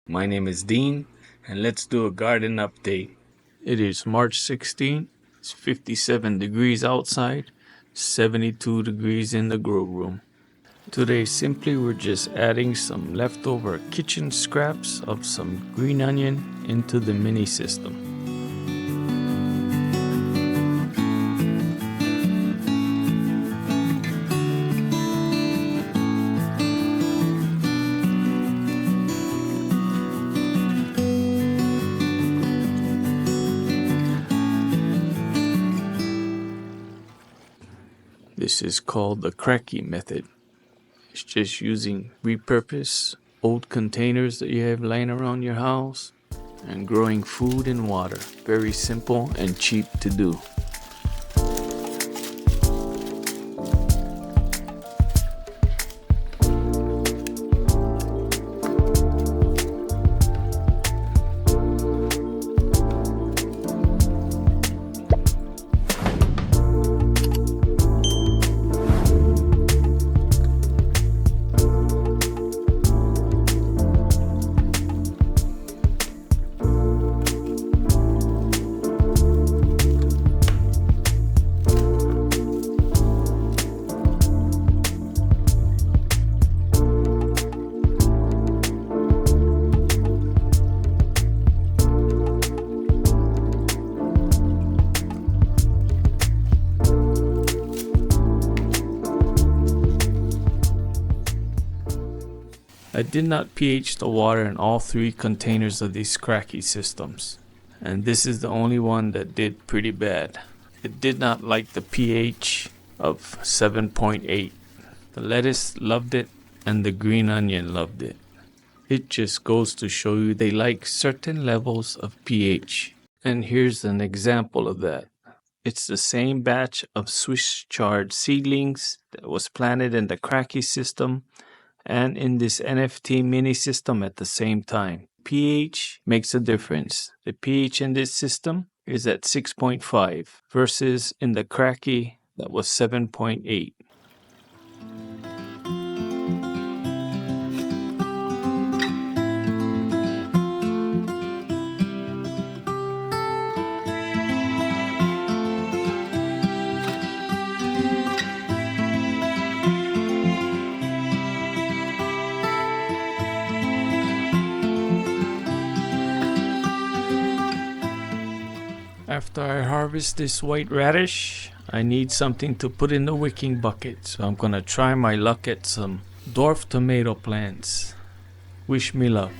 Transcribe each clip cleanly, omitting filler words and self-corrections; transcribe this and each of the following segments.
My name is Dean, and let's do a garden update. It is March 16th, it's 57 degrees outside, 72 degrees in the grow room. Today simply we're just adding some leftover kitchen scraps of some green onion into the mini system. This is called the Kratky method. It's just using repurposed old containers that you have laying around your house and growing food and water. Very simple and cheap to do. I did not pH the water in all three containers of these Kratky systems, and this is the only one that did pretty bad. It did not like the pH of 7.8. The lettuce loved it and the green onion loved it. It just goes to show you they like certain levels of pH. And here's an example of that. It's the same batch of Swiss chard seedlings that was planted in the Kratky system and in this NFT mini system at the same time. pH makes a difference. The pH in this system is at 6.5 versus in the Kratky that was 7.8. After I harvest this white radish, I need something to put in the wicking bucket. So I'm gonna try my luck at some dwarf tomato plants. Wish me luck.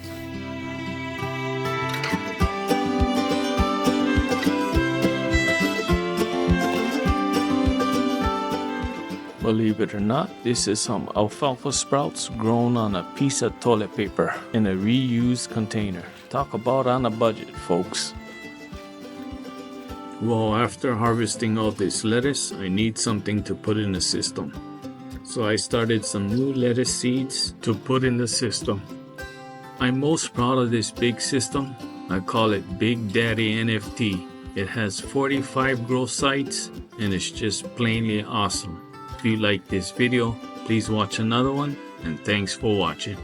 Believe it or not, this is some alfalfa sprouts grown on a piece of toilet paper in a reused container. Talk about on a budget, folks. Well, after harvesting all this lettuce, I need something to put in the system. So I started some new lettuce seeds to put in the system. I'm most proud of this big system. I call it Big Daddy NFT. It has 45 grow sites and it's just plainly awesome. If you like this video, please watch another one, and thanks for watching.